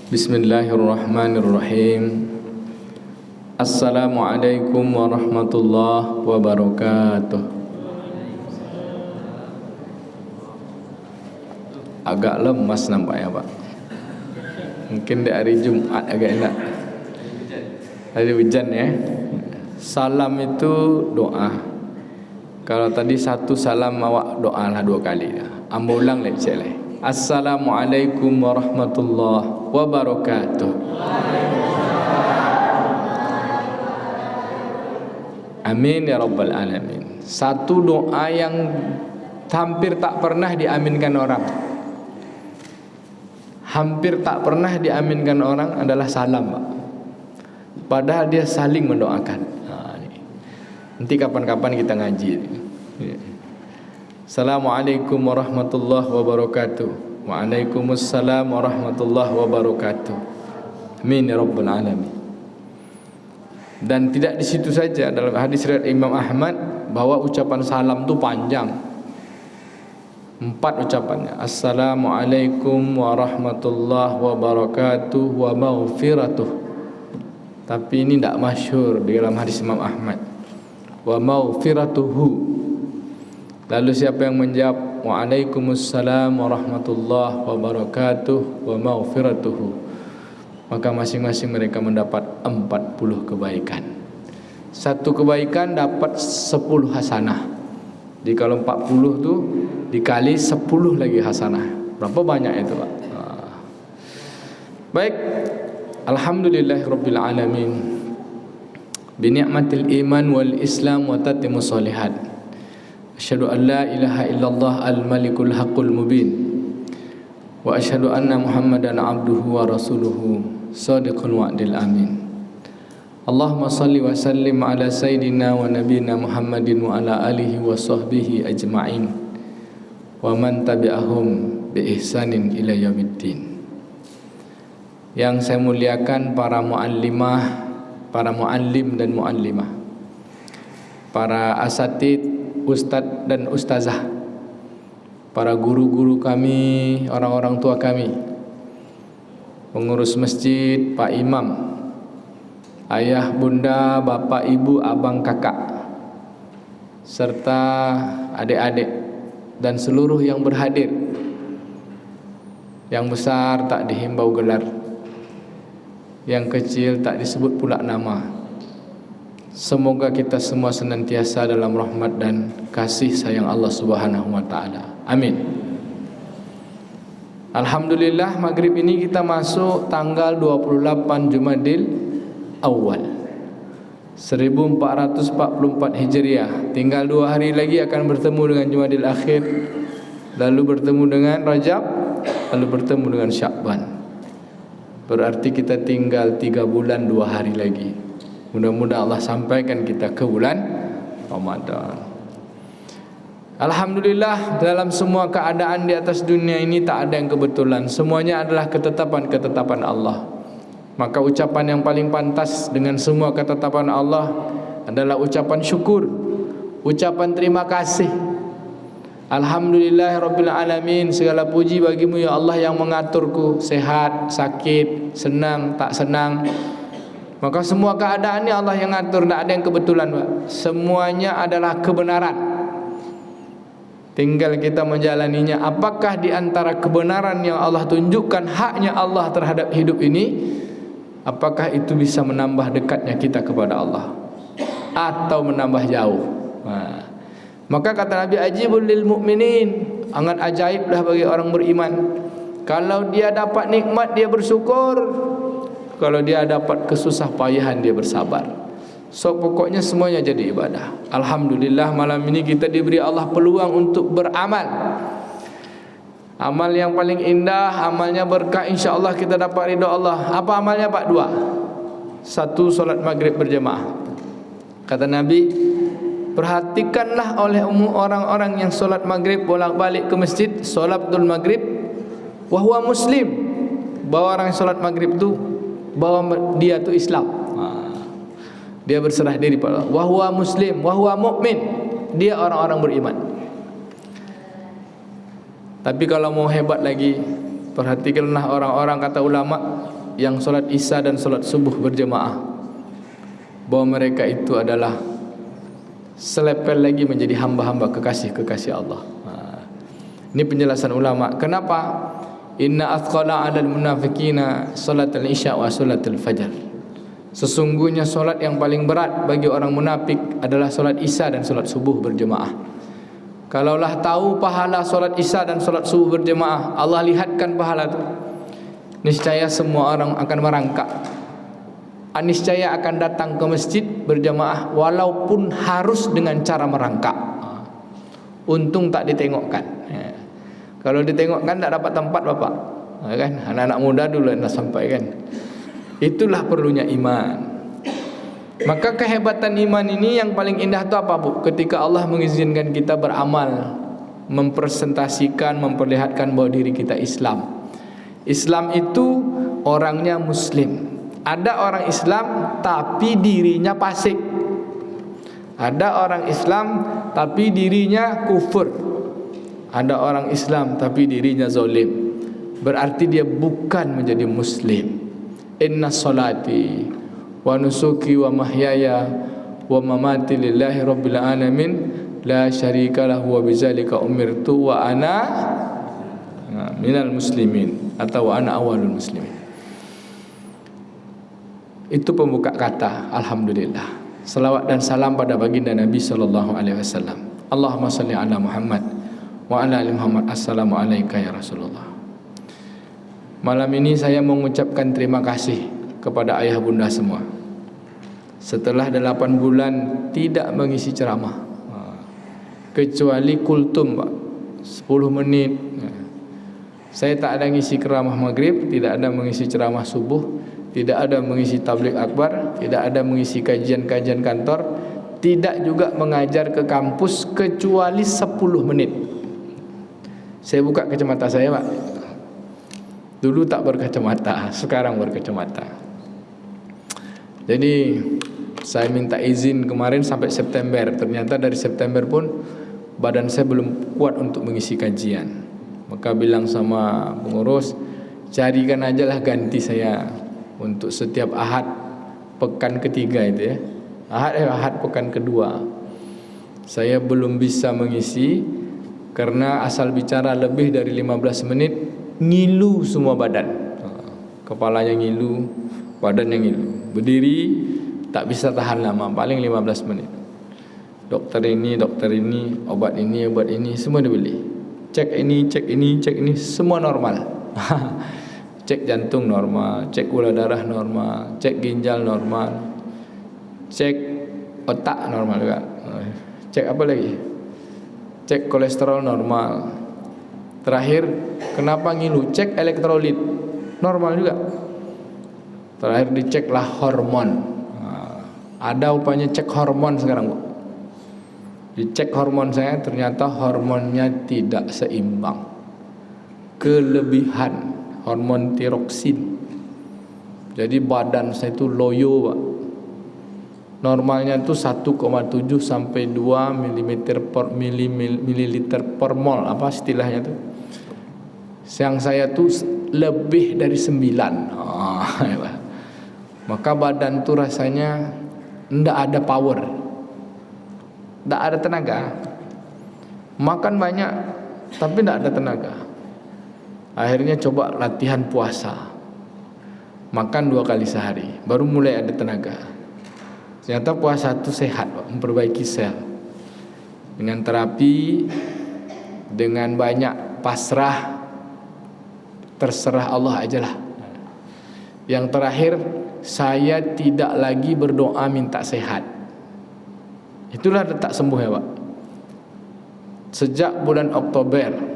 Bismillahirrahmanirrahim. Assalamualaikum warahmatullahi wabarakatuh. Agak lemas nampaknya Pak. Mungkin di hari Jumat agak enak. Hari hujan ya. Salam itu doa. Kalau tadi satu salam awak doa lah 2 kali. Amba ulang lagi cik lah. Assalamualaikum warahmatullahi wabarakatuh. Amin ya rabbal alamin. Satu doa yang hampir tak pernah diaminkan orang. Hampir tak pernah diaminkan orang adalah salam, Pak. Padahal dia saling mendoakan. Nanti kapan-kapan kita ngaji. Assalamualaikum warahmatullahi wabarakatuh. Waalaikumsalam warahmatullahi wabarakatuh. Amin ya rabbal alamin. Dan tidak di situ saja, dalam hadis riwayat Imam Ahmad bahwa ucapan salam itu panjang. 4 ucapannya. Assalamualaikum warahmatullahi wabarakatuh wa maghfiratuh. Tapi ini tidak masyhur di dalam hadis Imam Ahmad. Wa maghfiratuhu. Lalu siapa yang menjawab Waalaikumsalam warahmatullahi wabarakatuh wa maghfiratuhu, maka masing-masing mereka mendapat 40 kebaikan. Satu kebaikan dapat 10 hasanah. Jadi kalau 40 tu dikali 10 lagi hasanah. Berapa banyak itu, Pak? Baik. Alhamdulillahirabbil alamin. Bi ni'matil iman wal islam wa tatimmus shalihat. Asyhadu an la ilaha illallah al-malikul haqqul mubin. Wa asyhadu anna Muhammadan abduhu wa rasuluhu shadiqul wa'dil amin. Allahumma salli wa sallim ala sayyidina wa nabiyina Muhammadin wa ala alihi wa sahbihi ajma'in wa man tabi'ahum bi ihsanin ila yaumiddin. Yang saya muliakan para muallimah, para muallim dan muallimah, para asatid, ustadz dan ustazah, para guru-guru kami, orang-orang tua kami, pengurus masjid, Pak Imam, ayah, bunda, bapak, ibu, abang, kakak, serta adik-adik dan seluruh yang berhadir. Yang besar tak dihimbau gelar, yang kecil tak disebut pula nama. Semoga kita semua senantiasa dalam rahmat dan kasih sayang Allah Subhanahu wa taala. Amin. Alhamdulillah, maghrib ini kita masuk tanggal 28 Jumadil Awal 1444 Hijriah. Tinggal 2 hari lagi akan bertemu dengan Jumadil Akhir, lalu bertemu dengan Rajab, lalu bertemu dengan Sya'ban. Berarti kita tinggal 3 bulan 2 hari lagi. Mudah-mudahan Allah sampaikan kita ke bulan Ramadan. Alhamdulillah, dalam semua keadaan di atas dunia ini tak ada yang kebetulan. Semuanya adalah ketetapan-ketetapan Allah. Maka ucapan yang paling pantas dengan semua ketetapan Allah adalah ucapan syukur, ucapan terima kasih. Alhamdulillahirabbil alamin, segala puji bagimu ya Allah yang mengaturku sehat, sakit, senang, tak senang. Maka semua keadaan ini Allah yang ngatur, tidak ada yang kebetulan, Pak. Semuanya adalah kebenaran. Tinggal kita menjalaninya. Apakah di antara kebenaran yang Allah tunjukkan, haknya Allah terhadap hidup ini, apakah itu bisa menambah dekatnya kita kepada Allah atau menambah jauh? Maka kata Nabi, ajibul lil mu'minin, sangat ajaiblah bagi orang beriman. Kalau dia dapat nikmat dia bersyukur, kalau dia dapat kesusah payahan dia bersabar. So pokoknya semuanya jadi ibadah. Alhamdulillah, malam ini kita diberi Allah peluang untuk beramal. Amal yang paling indah, amalnya berkah, insya-Allah kita dapat ridha Allah. Apa amalnya, Pak? 2. 1, solat maghrib berjamaah. Kata Nabi, perhatikanlah oleh orang-orang yang solat maghrib bolak-balik ke masjid, solatul maghrib wa huwa muslim, bahwa orang yang solat maghrib itu bahwa dia itu Islam. Dia berserah diri pada Allah. Wa huwa muslim, wa huwa mukmin. Dia orang-orang beriman. Tapi kalau mau hebat lagi, perhatikanlah orang-orang, kata ulama, yang solat isya dan solat subuh berjemaah, bahwa mereka itu adalah selepel lagi menjadi hamba-hamba kekasih-kekasih Allah. Ini penjelasan ulama. Kenapa? Inna athqala 'alal munafiqina salatul isya wa salatul fajr. Sesungguhnya solat yang paling berat bagi orang munafik adalah solat isya dan solat subuh berjemaah. Kalaulah tahu pahala solat isya dan solat subuh berjemaah, Allah lihatkan pahala itu, niscaya semua orang akan merangkak. Niscaya akan datang ke masjid berjamaah walaupun harus dengan cara merangkak. Untung tak ditengokkan. Kalau ditengokkan tak dapat tempat bapak, kan? Anak-anak muda dulu yang sampai kan. Itulah perlunya iman. Maka kehebatan iman ini yang paling indah itu apa, Bu? Ketika Allah mengizinkan kita beramal, mempresentasikan, memperlihatkan bahwa diri kita Islam. Islam itu orangnya Muslim. Ada orang Islam tapi dirinya fasik. Ada orang Islam tapi dirinya kufur. Ada orang Islam tapi dirinya zalim. Berarti dia bukan menjadi Muslim. Inna salati wa nusuki wa mahyaya wa mamati lillahi rabbil alamin la syarika lahu wa bizalika umirtu wa ana minal muslimin atau wa ana awalul muslimin. Itu pembuka kata alhamdulillah. Salawat dan salam pada baginda Nabi sallallahu alaihi wasallam. Allahumma shalli ala Muhammad wa ala ali Muhammad. Assalamu alayka ya Rasulullah. Malam ini saya mengucapkan terima kasih kepada ayah bunda semua. Setelah 8 bulan tidak mengisi ceramah, kecuali kultum, Pak, 10 menit. Saya tak ada mengisi ceramah maghrib, tidak ada mengisi ceramah subuh, tidak ada mengisi tabligh akbar, tidak ada mengisi kajian-kajian kantor, tidak juga mengajar ke kampus kecuali 10 menit. Saya buka kacamata saya, Pak. Dulu tak berkacamata, sekarang berkacamata. Jadi saya minta izin kemarin sampai September. Ternyata dari September pun badan saya belum kuat untuk mengisi kajian. Maka bilang sama pengurus, carikan aja lah ganti saya untuk setiap Ahad pekan ketiga itu ya. Ahad pekan kedua. Saya belum bisa mengisi karena asal bicara lebih dari 15 menit ngilu semua badan. Kepalanya ngilu, badannya ngilu. Berdiri tak bisa tahan lama, paling 15 menit. Dokter ini, obat ini semua dibeli. Cek ini, semua normal. Cek jantung normal, cek gula darah normal, cek ginjal normal, cek otak normal juga. Cek apa lagi? Cek kolesterol normal. Terakhir, kenapa ngilu? Cek elektrolit normal juga. Terakhir diceklah hormon. Ada upanya cek hormon sekarang, Bu. Dicek hormon saya, ternyata hormonnya tidak seimbang. Kelebihan hormon tiroksin. Jadi badan saya itu loyo, Pak. Normalnya itu 1,7 sampai 2 mililiter per mol, apa istilahnya itu. Yang saya tuh lebih dari 9. Maka badan tuh rasanya ndak ada power, ndak ada tenaga. Makan banyak tapi ndak ada tenaga. Akhirnya coba latihan puasa, makan 2 kali sehari, baru mulai ada tenaga. Ternyata puasa itu sehat, Pak, memperbaiki sel. Dengan terapi, dengan banyak pasrah, terserah Allah ajalah. Yang terakhir, saya tidak lagi berdoa minta sehat. Itulah tak sembuh ya, Pak. Sejak bulan Oktober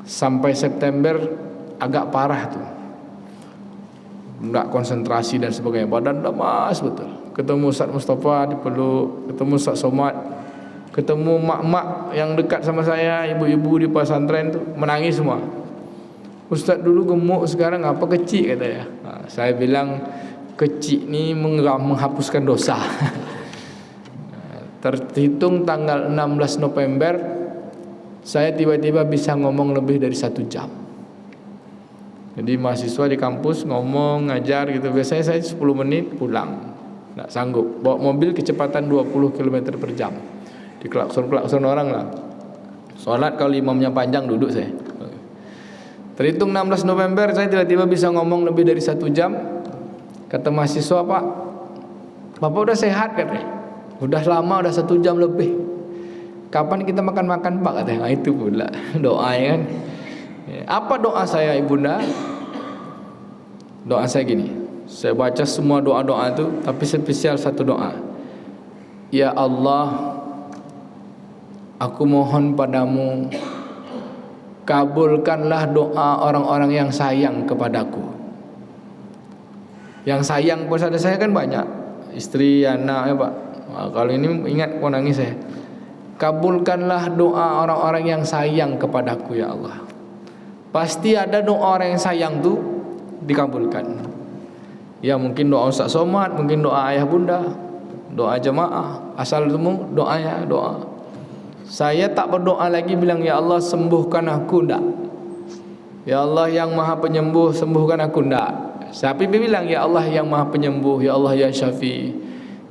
sampai September agak parah tuh. Enggak konsentrasi dan sebagainya, badan lemas betul. Ketemu Ustaz Mustafa dipeluk, ketemu Ustaz Somad, ketemu mak-mak yang dekat sama saya, ibu-ibu di pesantren tuh menangis semua. Ustaz dulu gemuk, sekarang apa kecil katanya. Saya bilang kecil ni menghapuskan dosa. Terhitung tanggal 16 November saya tiba-tiba bisa ngomong lebih dari 1 jam. Jadi mahasiswa di kampus ngomong, ngajar gitu. Biasanya saya 10 menit pulang. Nggak sanggup. Bawa mobil kecepatan 20 km per jam. Di klakson-klakson orang lah. Sholat kalau imamnya panjang duduk saya. Terhitung 16 November saya tiba-tiba bisa ngomong lebih dari 1 jam. Kata mahasiswa, Pak, Bapak udah sehat katanya. Udah lama, udah 1 jam lebih. Kapan kita makan-makan Pak katanya. Nah, itu pula doanya kan. Apa doa saya ibunda? Doa saya gini. Saya baca semua doa-doa itu, tapi spesial satu doa. Ya Allah, aku mohon padamu, kabulkanlah doa orang-orang yang sayang kepadaku. Yang sayang pada saya kan banyak, istri, anak ya Pak. Nah, kalau ini ingat kau nangis saya. Kabulkanlah doa orang-orang yang sayang kepadaku ya Allah. Pasti ada doa orang yang sayang tuh dikabulkan. Ya mungkin doa Ustaz Somad, mungkin doa ayah bunda, doa jemaah, asal temu doanya doa. Saya tak berdoa lagi bilang ya Allah sembuhkan aku, enggak. Ya Allah yang Maha Penyembuh sembuhkan aku, enggak. Tapi bilang ya Allah yang Maha Penyembuh, ya Allah ya Syafi,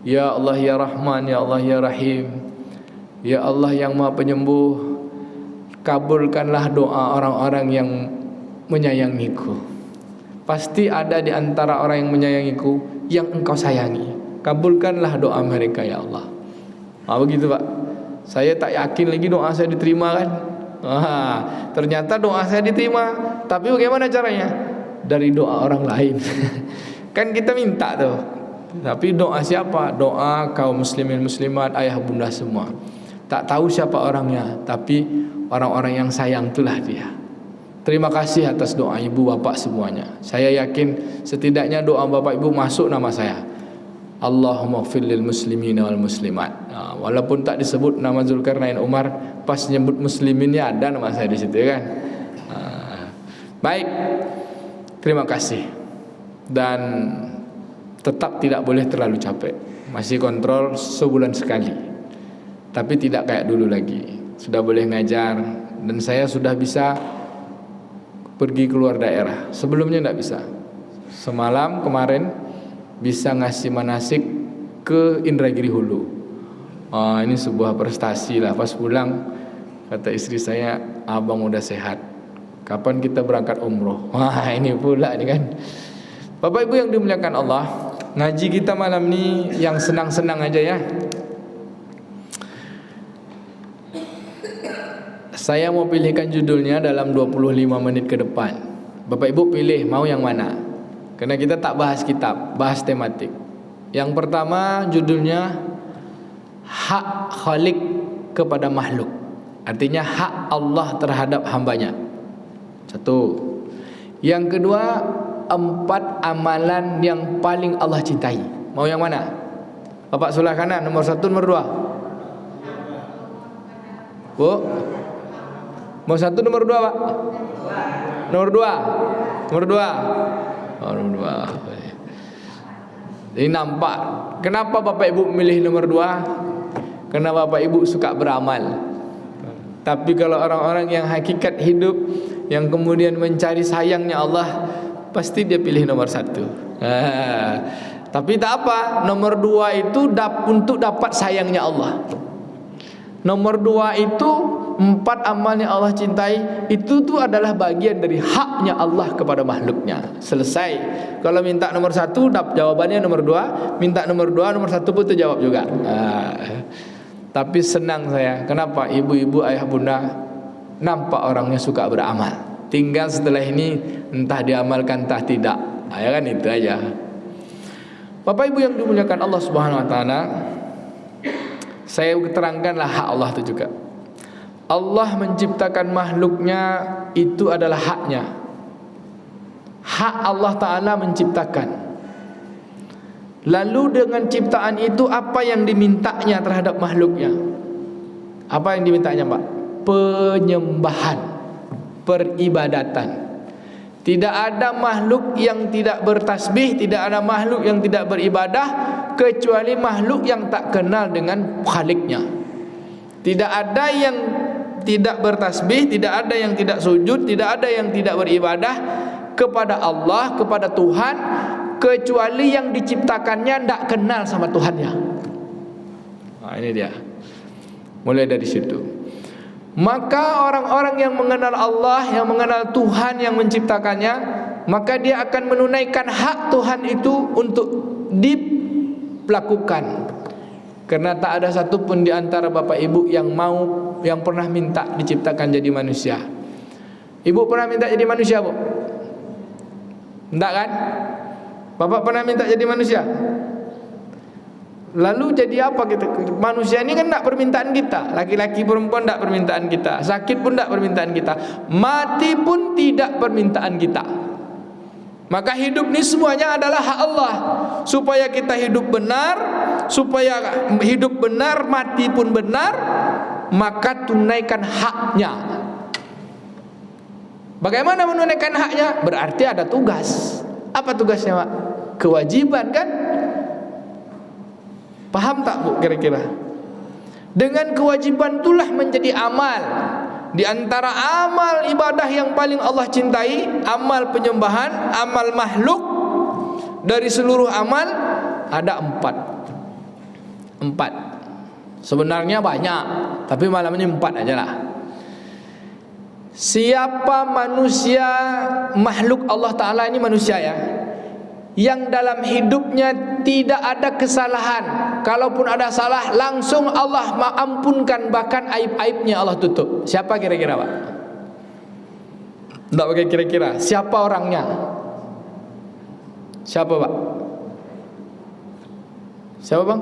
ya Allah ya Rahman, ya Allah ya Rahim. Ya Allah yang Maha Penyembuh, kabulkanlah doa orang-orang yang menyayangiku. Pasti ada di antara orang yang menyayangiku yang engkau sayangi. Kabulkanlah doa mereka ya Allah. Begitu Pak. Saya tak yakin lagi doa saya diterima kan. Ternyata doa saya diterima. Tapi bagaimana caranya? Dari doa orang lain. Kan kita minta tuh. Tapi doa siapa? Doa kaum muslimin muslimat, ayah bunda semua. Tak tahu siapa orangnya, tapi orang-orang yang sayang itulah dia. Terima kasih atas doa ibu bapak semuanya. Saya yakin setidaknya doa bapak ibu masuk nama saya. Allahumma ighfir lil muslimina wal muslimat. Walaupun tak disebut nama Zulkarnain Umar, pas nyebut musliminnya ada nama saya di situ kan. Baik. Terima kasih. Dan tetap tidak boleh terlalu capek. Masih kontrol sebulan sekali. Tapi tidak kayak dulu lagi. Sudah boleh ngajar dan saya sudah bisa pergi keluar daerah. Sebelumnya tidak bisa. Semalam kemarin bisa ngasih manasik ke Indragiri Hulu. Ini sebuah prestasi lah. Pas pulang kata istri saya, abang udah sehat. Kapan kita berangkat umroh? Wah ini pula nih kan. Bapak ibu yang dimuliakan Allah, ngaji kita malam ini yang senang-senang aja ya. Saya mau pilihkan judulnya dalam 25 menit ke depan. Bapak ibu pilih mau yang mana? Karena kita tak bahas kitab, bahas tematik. Yang pertama judulnya hak Khalik kepada makhluk. Artinya hak Allah terhadap hambanya. Satu. Yang kedua, 4 amalan yang paling Allah cintai. Mau yang mana? Bapak sebelah kanan, nomor 1, nomor 2. Bu? Mau 1, nomor 2 Pak? Nomor 2. Nomor 2. Nomor 2. Ini nampak. Kenapa Bapak Ibu milih nomor 2? Karena Bapak Ibu suka beramal. Tapi kalau orang-orang yang hakikat hidup, yang kemudian mencari sayangnya Allah, pasti dia pilih nomor 1. Tapi tak apa, nomor 2 itu untuk dapat sayangnya Allah. Nomor 2 itu 4 amal yang Allah cintai, itu tuh adalah bagian dari haknya Allah kepada makhluknya. Selesai. Kalau minta nomor 1, jawabannya nomor 2. Minta nomor 2, nomor 1 pun terjawab juga. Tapi senang saya. Kenapa? Ibu-ibu, ayah bunda nampak orangnya suka beramal. Tinggal setelah ini entah diamalkan entah tidak. Ya kan itu aja. Bapak ibu yang dimuliakan Allah Subhanahu wa taala, saya terangkanlah hak Allah itu juga. Allah menciptakan makhluknya, itu adalah haknya. Hak Allah Ta'ala menciptakan. Lalu dengan ciptaan itu apa yang dimintanya terhadap makhluknya? Apa yang dimintanya Pak? Penyembahan, peribadatan. Tidak ada makhluk yang tidak bertasbih, tidak ada makhluk yang tidak beribadah, kecuali makhluk yang tak kenal dengan Khaliknya. Tidak ada yang tidak bertasbih, tidak ada yang tidak sujud, tidak ada yang tidak beribadah, kepada Allah, kepada Tuhan, kecuali yang diciptakannya tidak kenal sama Tuhannya. Ini dia. Mulai dari situ. Maka orang-orang yang mengenal Allah, yang mengenal Tuhan yang menciptakannya, maka dia akan menunaikan hak Tuhan itu untuk dilakukan. Karena tak ada satupun di antara bapak ibu yang pernah minta diciptakan jadi manusia. Ibu pernah minta jadi manusia, Bu? Enggak kan? Bapak pernah minta jadi manusia? Lalu jadi apa kita? Manusia ini kan enggak permintaan kita. Laki-laki perempuan enggak permintaan kita. Sakit pun enggak permintaan kita. Mati pun tidak permintaan kita. Maka hidup ini semuanya adalah hak Allah. Supaya kita hidup benar, supaya hidup benar, mati pun benar, maka tunaikan haknya. Bagaimana menunaikan haknya? Berarti ada tugas. Apa tugasnya, Pak? Kewajiban kan? Paham tak, Bu, kira-kira? Dengan kewajiban itulah menjadi amal. Di antara amal ibadah yang paling Allah cintai, amal penyembahan, amal makhluk, dari seluruh amal ada 4. Sebenarnya banyak, tapi malam ini 4 aja lah. Siapa manusia, makhluk Allah Ta'ala ini manusia ya, yang dalam hidupnya tidak ada kesalahan, kalaupun ada salah langsung Allah ampunkan, bahkan aib-aibnya Allah tutup. Siapa kira-kira, Pak? Tidak pakai kira-kira. Siapa orangnya? Siapa, Pak? Siapa, Bang?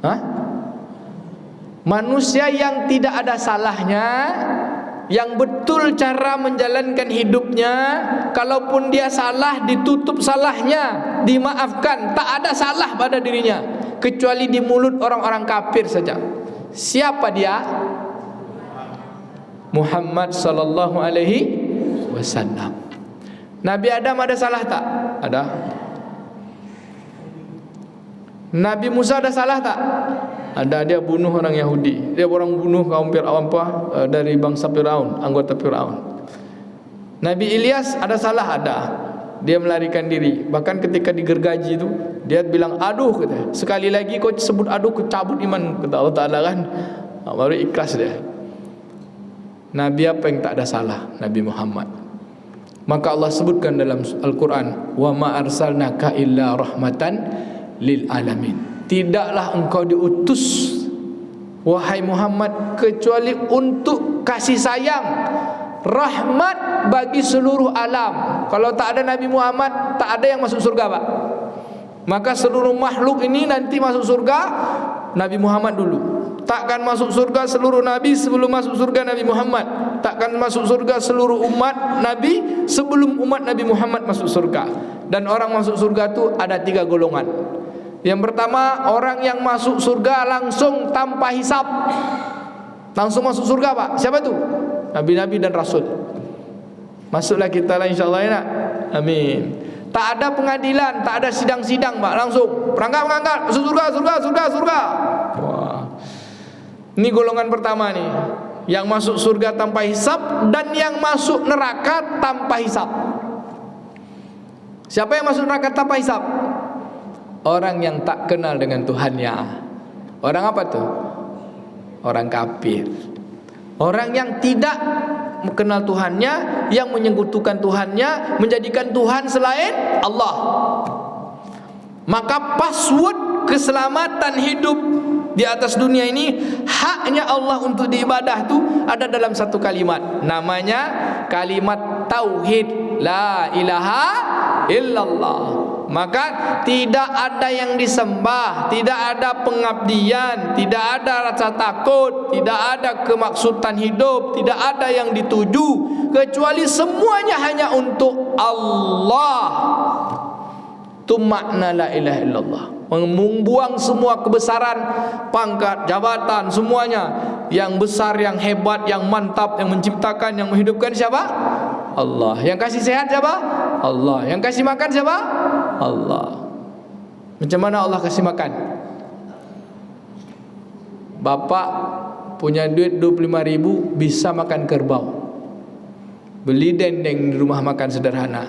Hah? Manusia yang tidak ada salahnya, yang betul cara menjalankan hidupnya. Kalaupun dia salah, ditutup salahnya, dimaafkan, tak ada salah pada dirinya, kecuali di mulut orang-orang kafir saja. Siapa dia? Muhammad sallallahu alaihi wasallam. Nabi Adam ada salah tak? Ada. Nabi Musa ada salah tak? Ada. Dia bunuh orang Yahudi. Dia orang bunuh kaum Fir'aun dari bangsa Fir'aun, anggota Fir'aun. Nabi Ilyas ada salah? Ada. Dia melarikan diri. Bahkan ketika digergaji itu, dia bilang, aduh, kata, sekali lagi kau sebut aduh, kau cabut iman, kata Allah Ta'ala kan. Baru ikhlas dia. Nabi apa yang tak ada salah? Nabi Muhammad. Maka Allah sebutkan dalam Al-Quran, wa ma arsalnaka illa rahmatan lil alamin. Tidaklah engkau diutus, wahai Muhammad, kecuali untuk kasih sayang, rahmat bagi seluruh alam. Kalau tak ada Nabi Muhammad, tak ada yang masuk surga, Pak. Maka seluruh makhluk ini nanti masuk surga, Nabi Muhammad dulu. Takkan masuk surga seluruh Nabi sebelum masuk surga Nabi Muhammad. Takkan masuk surga seluruh umat Nabi sebelum umat Nabi Muhammad masuk surga. Dan orang masuk surga itu ada 3 golongan. Yang pertama, orang yang masuk surga langsung tanpa hisab, langsung masuk surga, Pak. Siapa itu? Nabi-nabi dan Rasul. Masuklah kita lah, insyaAllah ya, nak? Amin. Tak ada pengadilan, tak ada sidang-sidang, Pak. Langsung perangkat, masuk surga. Wah. Ini golongan pertama nih, yang masuk surga tanpa hisab, dan yang masuk neraka tanpa hisab. Siapa yang masuk neraka tanpa hisab? Orang yang tak kenal dengan Tuhannya. Orang apa tuh? Orang kafir. Orang yang tidak mengenal Tuhannya, yang menyekutukan Tuhannya, menjadikan Tuhan selain Allah. Maka password keselamatan hidup di atas dunia ini, haknya Allah untuk diibadah itu ada dalam satu kalimat. Namanya kalimat tauhid, la ilaha illallah. Maka tidak ada yang disembah, tidak ada pengabdian, tidak ada rasa takut, tidak ada kemaksudan hidup, tidak ada yang dituju, kecuali semuanya hanya untuk Allah. Itu makna la ilaha illallah. Membuang semua kebesaran, pangkat, jabatan, semuanya. Yang besar, yang hebat, yang mantap, yang menciptakan, yang menghidupkan siapa? Allah. Yang kasih sehat siapa? Allah. Yang kasih makan siapa? Allah. Macam mana Allah kasih makan? Bapak punya duit 25.000 bisa makan kerbau. beli dendeng di rumah makan sederhana.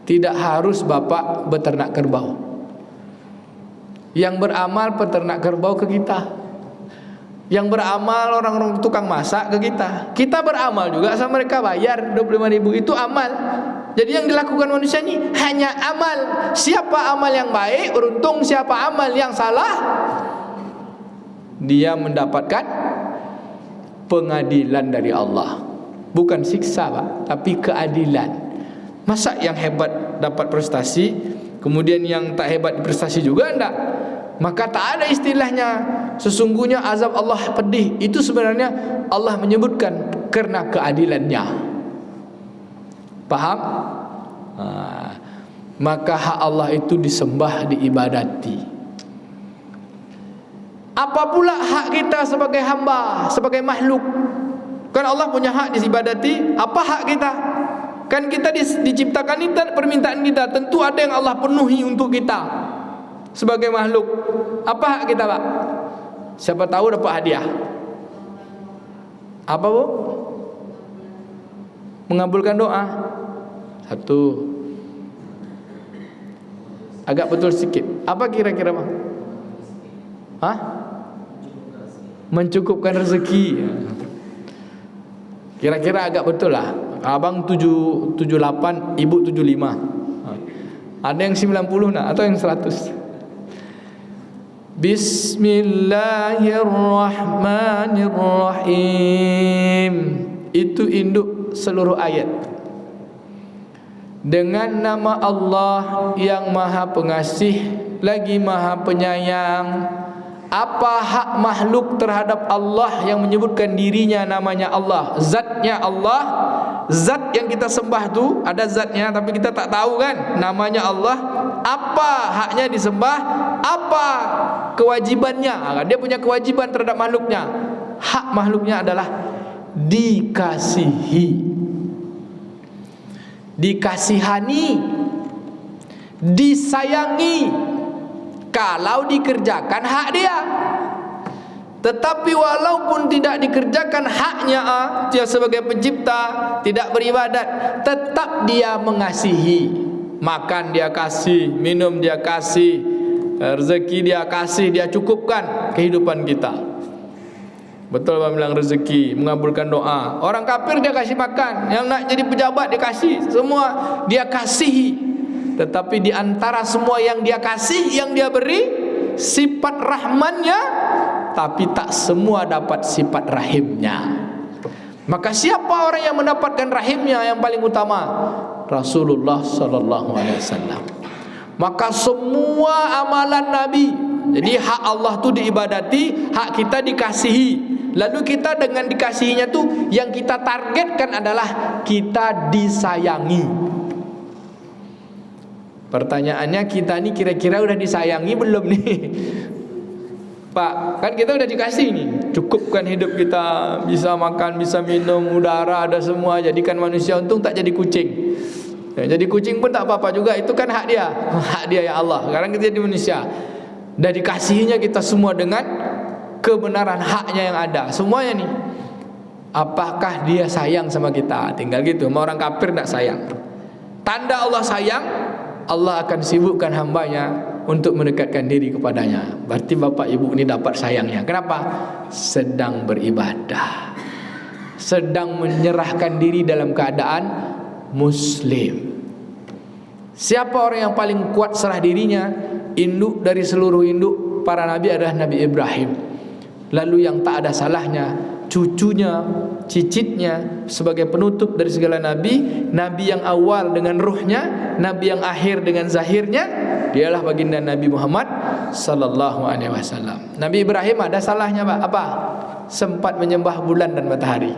Tidak harus bapak beternak kerbau. Yang beramal peternak kerbau ke kita. Yang beramal orang-orang tukang masak ke kita. Kita beramal juga sama mereka, bayar 25.000 itu amal. Jadi yang dilakukan manusia ini hanya amal. Siapa amal yang baik beruntung, siapa amal yang salah dia mendapatkan pengadilan dari Allah. Bukan siksa Pak, tapi keadilan. Masa yang hebat dapat prestasi, kemudian yang tak hebat prestasi juga enggak? Maka tak ada istilahnya sesungguhnya azab Allah pedih. Itu sebenarnya Allah menyebutkan karena keadilannya. Paham? Maka hak Allah itu disembah, diibadati. Apa pula hak kita sebagai hamba, sebagai makhluk? Kan Allah punya hak diibadati. Apa hak kita? Kan kita diciptakan ini, permintaan kita tentu ada yang Allah penuhi untuk kita sebagai makhluk. Apa hak kita Pak? Siapa tahu dapat hadiah. Apa Bu? Mengabulkan doa. Satu. Agak betul sedikit. Apa kira-kira Bang? Hah? Mencukupkan rezeki. Kira-kira agak betul lah. Abang 78, ibu 75. Ada yang 90 nak atau yang 100? Bismillahirrahmanirrahim. Itu induk seluruh ayat. Dengan nama Allah yang Maha Pengasih lagi Maha Penyayang. Apa hak makhluk terhadap Allah yang menyebutkan dirinya namanya Allah, zatnya Allah, zat yang kita sembah tu ada zatnya tapi kita tak tahu kan namanya Allah. Apa haknya disembah, apa kewajibannya? Dia punya kewajiban terhadap makhluknya. Hak makhluknya adalah dikasihi, dikasihani, disayangi. Kalau dikerjakan hak dia. Tetapi walaupun tidak dikerjakan haknya dia sebagai pencipta, tidak beribadat, tetap dia mengasihi. Makan dia kasih, minum dia kasih, rezeki dia kasih, dia cukupkan kehidupan kita. Betul Abang bilang rezeki, mengabulkan doa. Orang kafir dia kasih makan, yang nak jadi pejabat dia kasih, semua dia kasihi. Tetapi di antara semua yang dia kasih, yang dia beri, sifat rahmannya, tapi tak semua dapat sifat rahimnya. Maka siapa orang yang mendapatkan rahimnya yang paling utama? Rasulullah sallallahu alaihi wasallam. Maka semua amalan Nabi, jadi hak Allah tu diibadati, hak kita dikasihi. Lalu kita dengan dikasihinya tu, yang kita targetkan adalah kita disayangi. Pertanyaannya, kita ni kira-kira udah disayangi belum nih? Pak, kan kita udah dikasih nih, cukupkan hidup kita, bisa makan, bisa minum, udara ada semua. Jadikan manusia, untung tak jadi kucing. Jadi kucing pun tak apa-apa juga, itu kan hak dia. Hak dia ya Allah. Sekarang kita jadi manusia, dan dikasihinya kita semua dengan kebenaran haknya yang ada. Semuanya nih. Apakah dia sayang sama kita? Tinggal gitu. Sama orang kafir tak sayang. Tanda Allah sayang, Allah akan sibukkan hambanya untuk mendekatkan diri kepadanya. Berarti bapak ibu ini dapat sayangnya. Kenapa? Sedang beribadah, sedang menyerahkan diri dalam keadaan muslim. Siapa orang yang paling kuat serah dirinya? Induk dari seluruh induk para nabi adalah Nabi Ibrahim. Lalu yang tak ada salahnya, cucunya, cicitnya sebagai penutup dari segala nabi. Nabi yang awal dengan ruhnya, nabi yang akhir dengan zahirnya, dialah baginda Nabi Muhammad sallallahu alaihi wasallam. Nabi Ibrahim ada salahnya Pak? Apa? Sempat menyembah bulan dan matahari.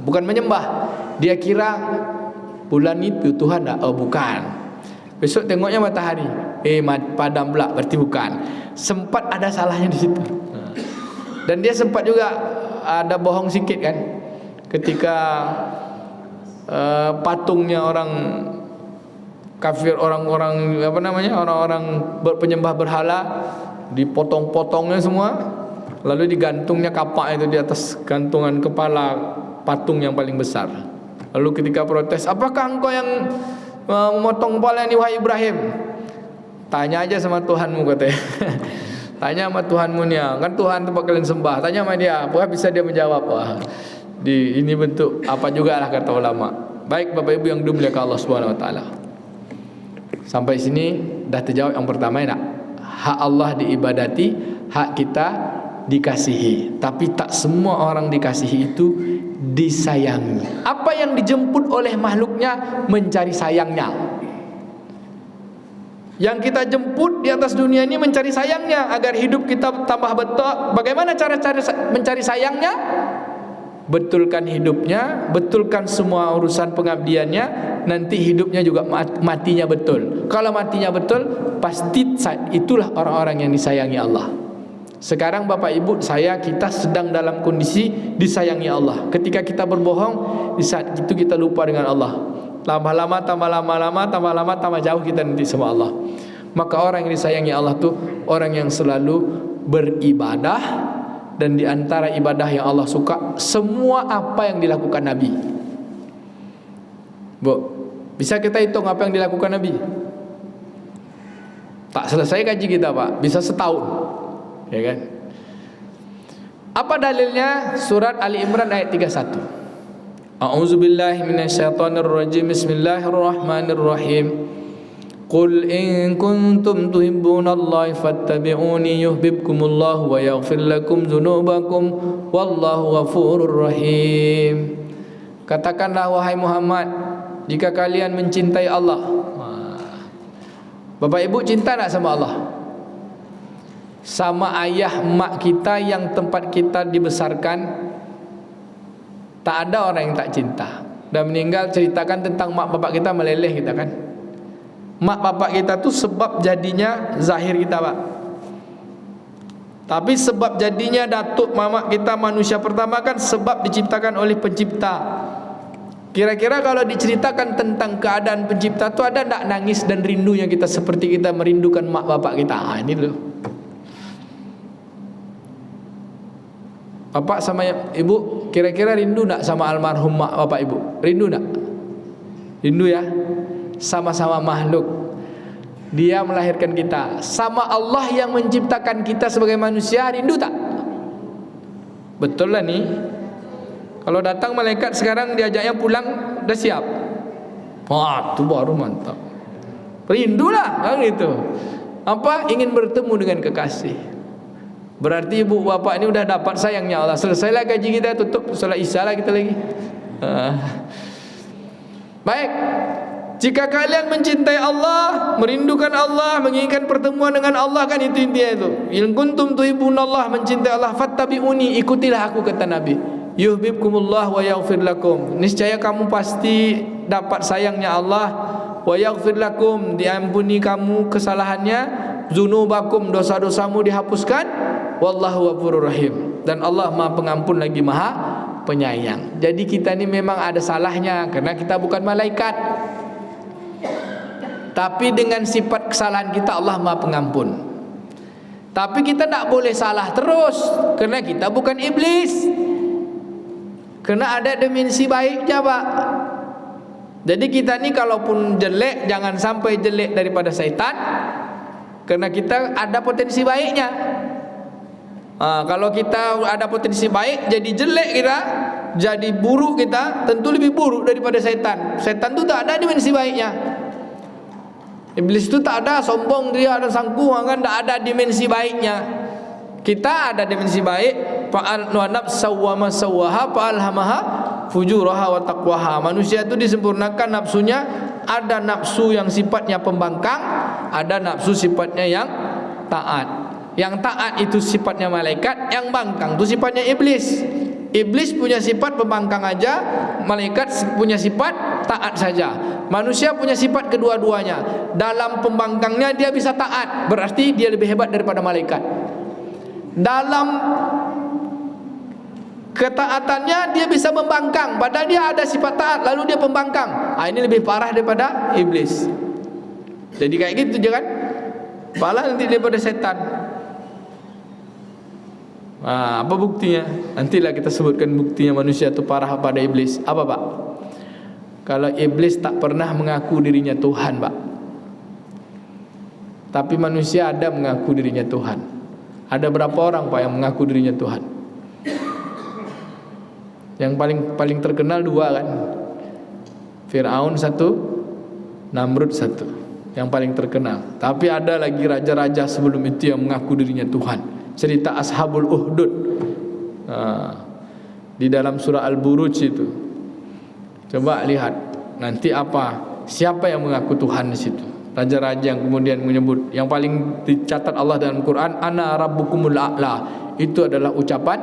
Bukan menyembah, dia kira bulan itu Tuhan tak? Oh bukan. Besok tengoknya matahari, padam pula, berarti bukan. Sempat ada salahnya di situ. Dan dia sempat juga ada bohong sikit kan, ketika patungnya orang kafir, orang-orang apa namanya, orang-orang penyembah berhala, dipotong-potongnya semua, lalu digantungnya kapak itu di atas gantungan kepala patung yang paling besar. Lalu ketika protes, apakah engkau yang memotong kepala ini wahai Ibrahim? Tanya aja sama Tuhanmu katanya. Tanya sama Tuhanmu nih, kan Tuhan tempat kalian sembah. Tanya sama dia, apa bisa dia menjawab? Wah, ini bentuk apa juga lah kata ulama. Baik Bapak Ibu yang dimuliakan Allah Subhanahu Wa Taala. Sampai sini dah terjawab yang pertama ya. Hak Allah diibadati, hak kita dikasihi. Tapi tak semua orang dikasihi itu disayangi. Apa yang dijemput oleh makhluknya mencari sayangnya. Yang kita jemput di atas dunia ini mencari sayangnya agar hidup kita tambah betul. Bagaimana cara mencari sayangnya? Betulkan hidupnya, betulkan semua urusan pengabdiannya, nanti hidupnya juga matinya betul. Kalau matinya betul, pasti itulah orang-orang yang disayangi Allah. Sekarang Bapak Ibu, kita sedang dalam kondisi disayangi Allah. Ketika kita berbohong, di saat itu kita lupa dengan Allah. Tambah lama, tambah jauh kita nanti sama Allah. Maka orang yang disayangi Allah tuh orang yang selalu beribadah. Dan di antara ibadah yang Allah suka, semua apa yang dilakukan Nabi. Bu, bisa kita hitung apa yang dilakukan Nabi? Tak selesai kaji kita Pak, bisa setahun, ya kan? Apa dalilnya? Surat Ali Imran ayat 31. A'udzubillahi minasyaitonirrajim. Bismillahirrahmanirrahim. Qul in kuntum tuhibbunallaha fattabi'uni yuhibbukumullahu wa yaghfir lakum dzunubakum wallahu ghafurur rahim. Katakanlah wahai Muhammad, jika kalian mencintai Allah. Bapak Ibu cinta tak sama Allah? Sama ayah mak kita yang tempat kita dibesarkan, tak ada orang yang tak cinta. Dan meninggal ceritakan tentang mak bapak kita meleleh kita kan. Mak bapak kita tuh sebab jadinya zahir kita Pak. Tapi sebab jadinya datuk mamak kita manusia pertama kan sebab diciptakan oleh pencipta. Kira-kira kalau diceritakan tentang keadaan pencipta tuh ada tak nangis dan rindunya kita seperti kita merindukan mak bapak kita? Ini loh. Bapak sama ibu kira-kira rindu tak sama almarhum mak bapak ibu? Rindu tak? Rindu ya? Sama-sama makhluk. Dia melahirkan kita. Sama Allah yang menciptakan kita sebagai manusia, rindu tak? Betul lah nih. Kalau datang malaikat sekarang diajaknya pulang, dah siap. Wah, itu baru mantap. Rindu lah kan gitu. Apa? Ingin bertemu dengan kekasih. Berarti ibu bapak ini udah dapat sayangnya Allah. Selesailah gaji kita, tutup salat isya lah kita lagi. Baik. Jika kalian mencintai Allah, merindukan Allah, menginginkan pertemuan dengan Allah, kan itu intinya itu. In kuntum tuhibbunallah, mencintai Allah, fattabi'uni, ikutilah aku kata Nabi. Yuhibbukumullah wa yaghfir lakum. Niscaya kamu pasti dapat sayangnya Allah. Wa yaghfir lakum, diampuni kamu kesalahannya. Dzunubakum, dosa-dosamu dihapuskan. Wallahu ghafurur rahim. Dan Allah Maha Pengampun lagi Maha Penyayang. Jadi kita ini memang ada salahnya karena kita bukan malaikat. Tapi dengan sifat kesalahan kita Allah Maha Pengampun. Tapi kita tak boleh salah terus karena kita bukan iblis. Karena ada dimensi baiknya Pak. Jadi kita ni kalaupun jelek, jangan sampai jelek daripada syaitan, karena kita ada potensi baiknya. Kalau kita ada potensi baik, jadi jelek kita, jadi buruk kita, tentu lebih buruk daripada syaitan. Syaitan tu tak ada dimensi baiknya. Iblis itu tak ada, sombong dia, ada sangku, kan tak ada dimensi baiknya. Kita ada dimensi baik. Fa'al nafsa wa ma sawwaha fa'alhamaha fujuraha wa taqwaha. Manusia itu disempurnakan nafsunya. Ada nafsu yang sifatnya pembangkang, ada nafsu sifatnya yang taat. Yang taat itu sifatnya malaikat, yang bangkang itu sifatnya iblis. Iblis punya sifat pembangkang aja, malaikat punya sifat taat saja. Manusia punya sifat kedua-duanya. Dalam pembangkangnya dia bisa taat, berarti dia lebih hebat daripada malaikat. Dalam ketaatannya dia bisa membangkang, padahal dia ada sifat taat lalu dia pembangkang. Ini lebih parah daripada iblis. Jadi kayak gitu jangan. Parah nanti daripada setan. Apa buktinya? Nantilah kita sebutkan buktinya manusia itu parah pada iblis. Apa Pak? Kalau iblis tak pernah mengaku dirinya Tuhan, Pak. Tapi manusia ada mengaku dirinya Tuhan. Ada berapa orang, Pak, yang mengaku dirinya Tuhan? Yang paling terkenal dua kan. Fir'aun satu, Namrud satu, yang paling terkenal. Tapi ada lagi raja-raja sebelum itu yang mengaku dirinya Tuhan. Cerita Ashabul Uhdud di dalam surah Al-Buruj itu. Coba lihat nanti siapa yang mengaku Tuhan di situ. Raja-raja yang kemudian menyebut, yang paling dicatat Allah dalam Quran, ana rabbukumul a'la. Itu adalah ucapan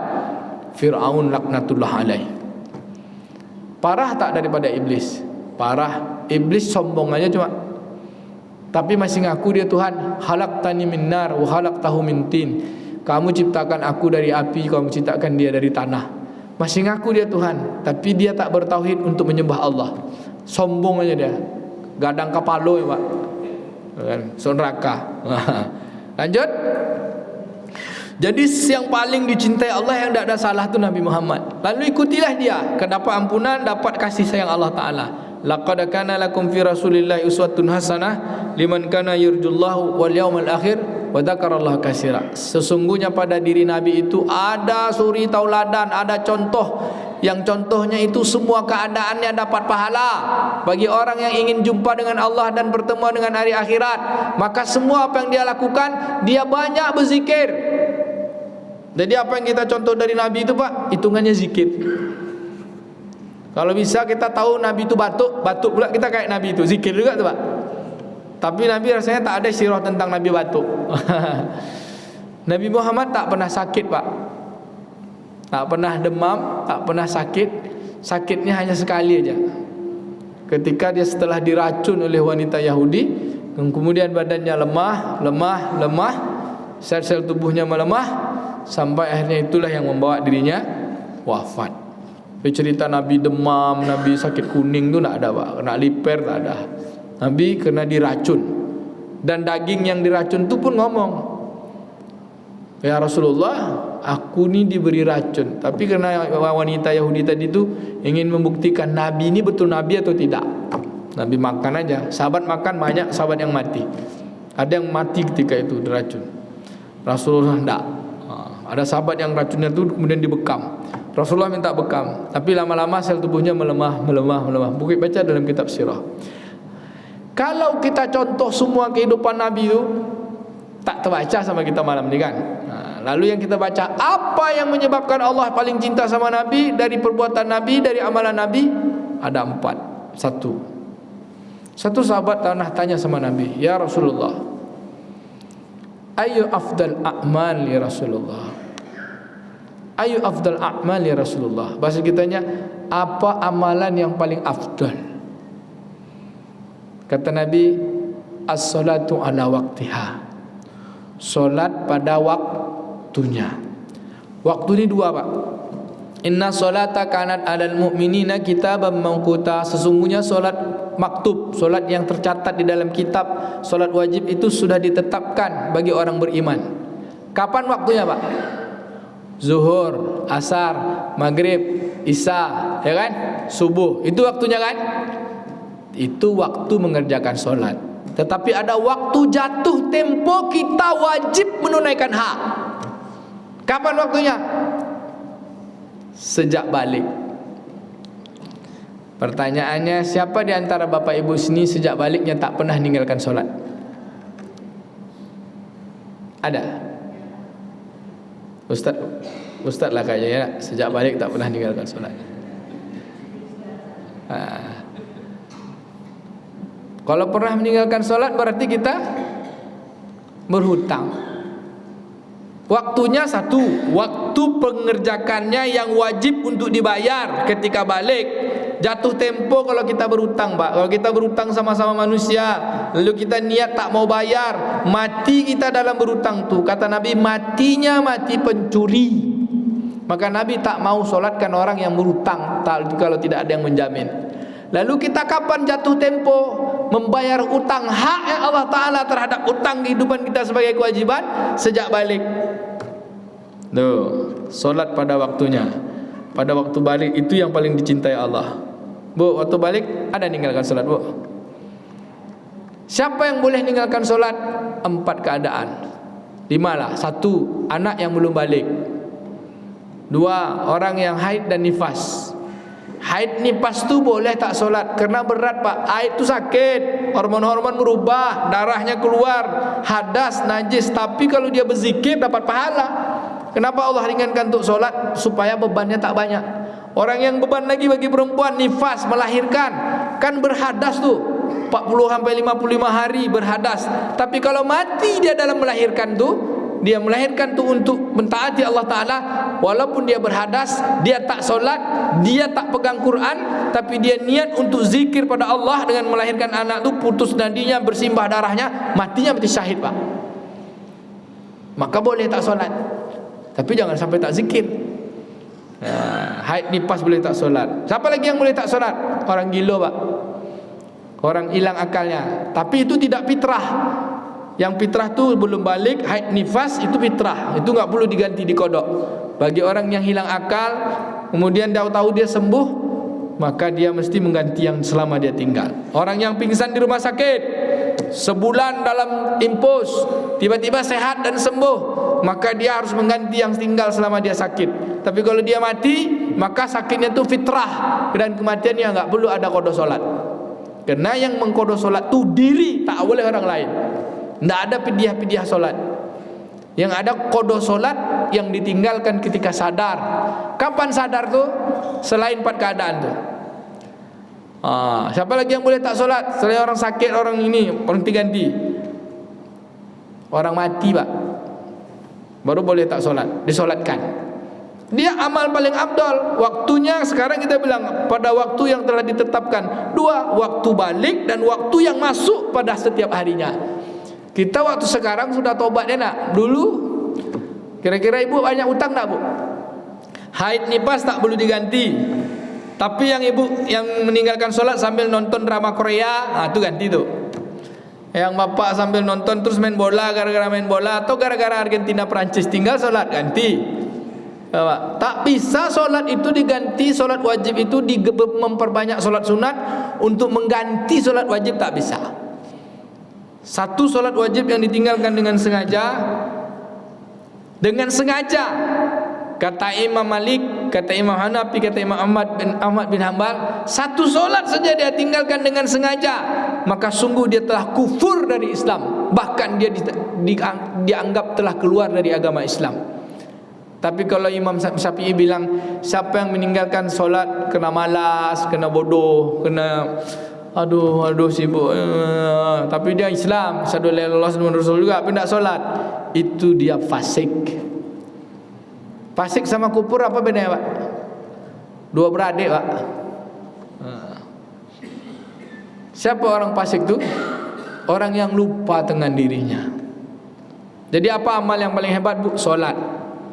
Fir'aun laknatullah alaih. Parah tak daripada iblis? Parah. Iblis sombong aja cuma, tapi masih ngaku dia Tuhan. Khalaqtani min nar wa khalaqtahu min tin. Kamu ciptakan aku dari api, kamu ciptakan dia dari tanah. Masih ngaku dia Tuhan, tapi dia tak bertauhid untuk menyembah Allah. Sombong aja dia. Gadang kapalo ya, Pak. Neraka. Lanjut. Jadi yang paling dicintai Allah, yang tidak ada salah tu Nabi Muhammad. Lalu ikutilah dia, dapat ampunan, dapat kasih sayang Allah Ta'ala. Laqad kana lakum fi Rasulillahi uswatun hasanah liman kana yurjullahu wal yawmal akhir wa dzakarallaha katsira. Sesungguhnya pada diri Nabi itu ada suri tauladan, ada contoh, yang contohnya itu semua keadaannya dapat pahala. Bagi orang yang ingin jumpa dengan Allah dan bertemu dengan hari akhirat, maka semua apa yang dia lakukan, dia banyak berzikir. Jadi apa yang kita contoh dari Nabi itu, Pak, hitungannya zikir. Kalau bisa kita tahu Nabi itu batuk pula kita kayak Nabi itu, zikir juga tuh, Pak. Tapi Nabi rasanya tak ada sirah tentang Nabi batuk. Nabi Muhammad tak pernah sakit, Pak. Tak pernah demam, tak pernah sakit. Sakitnya hanya sekali aja. Ketika dia setelah diracun oleh wanita Yahudi, kemudian badannya lemah, sel-sel tubuhnya melemah, sampai akhirnya itulah yang membawa dirinya wafat. Cerita Nabi demam, Nabi sakit kuning tu tak ada, Pak. Kena liper tak ada. Nabi kena diracun. Dan daging yang diracun tu pun ngomong, ya Rasulullah, aku ni diberi racun. Tapi kerana wanita Yahudi tadi tu ingin membuktikan Nabi ni betul Nabi atau tidak, Nabi makan aja. Sahabat makan, banyak sahabat yang mati. Ada yang mati ketika itu diracun. Rasulullah tidak. Ada sahabat yang racunnya tu kemudian dibekam. Rasulullah minta bekam, tapi lama-lama sel tubuhnya melemah. Bukit baca dalam kitab sirah. Kalau kita contoh semua kehidupan Nabi itu, tak terbaca sama kita malam ni kan. Lalu yang kita baca, apa yang menyebabkan Allah paling cinta sama Nabi, dari perbuatan Nabi, dari amalan Nabi? Ada 4. Satu sahabat tanya sama Nabi, ya Rasulullah, ayu afdal a'mal ya Rasulullah? Ayu afdal a'mal ya Rasulullah? Bahasa kitanya, apa amalan yang paling afdal? Kata Nabi, as-salatu ala waqtiha. Solat pada waktunya. Waktu ini 2, Pak. Inna salata kanat alal mu'minina kitaban mawquta. Sesungguhnya solat maktub, solat yang tercatat di dalam kitab, solat wajib itu sudah ditetapkan bagi orang beriman. Kapan waktunya, Pak? Zuhur, asar, maghrib, isya, ya kan? Subuh. Itu waktunya kan? Itu waktu mengerjakan solat. Tetapi ada waktu jatuh tempo kita wajib menunaikan hak. Kapan waktunya? Sejak balik. Pertanyaannya, siapa di antara Bapak Ibu sini sejak baliknya tak pernah meninggalkan solat? Ada? Ustaz lah kayaknya ya, sejak balik tak pernah meninggalkan solat. Kalau pernah meninggalkan solat berarti kita berhutang. Waktunya 1, waktu pengerjakannya yang wajib untuk dibayar ketika balik. Jatuh tempo kalau kita berhutang, Pak. Kalau kita berhutang sama-sama manusia, lalu kita niat tak mau bayar, mati kita dalam berhutang tu. Kata Nabi, matinya mati pencuri. Maka Nabi tak mau solatkan orang yang berhutang kalau tidak ada yang menjamin. Lalu kita kapan jatuh tempo membayar utang, hak yang Allah Ta'ala terhadap utang kehidupan kita sebagai kewajiban? Sejak balik. Solat pada waktunya, pada waktu balik, itu yang paling dicintai Allah. Bu, waktu balik ada ninggalkan solat, Bu. Siapa yang boleh ninggalkan solat? 4 keadaan. 5 lah. 1, anak yang belum balik. 2, orang yang haid dan nifas. Haid nifas tu boleh tak solat karena berat, Pak. Haid tu sakit, hormon-hormon berubah, darahnya keluar, hadas, najis. Tapi kalau dia berzikir dapat pahala. Kenapa Allah ringankan untuk solat? Supaya bebannya tak banyak. Orang yang beban lagi bagi perempuan nifas, melahirkan, kan berhadas tu 40 sampai 55 hari berhadas. Tapi kalau mati dia dalam melahirkan tu, dia melahirkan tu untuk mentaati Allah Ta'ala, walaupun dia berhadas, dia tak solat, dia tak pegang Quran, tapi dia niat untuk zikir pada Allah dengan melahirkan anak tu, putus nadinya, bersimbah darahnya, matinya mati syahid, Pak. Maka boleh tak solat, tapi jangan sampai tak zikir. Haid nifas boleh tak solat. Siapa lagi yang boleh tak solat? Orang gila, Pak. Orang hilang akalnya. Tapi itu tidak fitrah. Yang fitrah tu belum balik, haid nifas itu fitrah. Itu enggak perlu diganti di kodok. Bagi orang yang hilang akal, kemudian dia tahu dia sembuh, maka dia mesti mengganti yang selama dia tinggal. Orang yang pingsan di rumah sakit, sebulan dalam impos, tiba-tiba sehat dan sembuh, maka dia harus mengganti yang tinggal selama dia sakit. Tapi kalau dia mati, maka sakitnya itu fitrah, dan kematiannya enggak perlu ada qada solat. Karena yang mengqada solat tu diri, tak boleh orang lain. Tidak ada pidyah-pidyah solat. Yang ada qada solat yang ditinggalkan ketika sadar. Kapan sadar tu? Selain 4 keadaan tu. Siapa lagi yang boleh tak solat? Selain orang sakit, orang ini, orang ganti. Orang mati, Pak, baru boleh tak solat, disolatkan. Dia amal paling afdal. Waktunya sekarang kita bilang pada waktu yang telah ditetapkan. 2, waktu balik dan waktu yang masuk pada setiap harinya. Kita waktu sekarang sudah tobat enak. Dulu kira-kira ibu banyak utang tak, Bu? Haid nifas tak perlu diganti. Tapi yang ibu yang meninggalkan solat sambil nonton drama Korea, itu ganti tu. Yang bapak sambil nonton terus main bola, gara-gara main bola atau gara-gara Argentina Prancis tinggal solat, ganti. Tak bisa solat itu diganti. Solat wajib itu memperbanyak solat sunat untuk mengganti solat wajib, tak bisa. Satu solat wajib yang ditinggalkan dengan sengaja. Dengan sengaja, kata Imam Malik, kata Imam Hanafi, kata Imam Ahmad bin Hanbal, satu solat saja dia tinggalkan dengan sengaja, maka sungguh dia telah kufur dari Islam. Bahkan dia dianggap telah keluar dari agama Islam. Tapi kalau Imam Syafi'i bilang, siapa yang meninggalkan solat kena malas, kena bodoh, kena aduh sibuk, tapi dia Islam, syahadu la ilaha illallah Muhammadur Rasul juga, tapi tidak solat, itu dia fasik. Fasik sama kufur apa bedanya, Pak? Dua beradik, Pak. Siapa orang fasik itu? Orang yang lupa dengan dirinya. Jadi apa amal yang paling hebat, Bu? Solat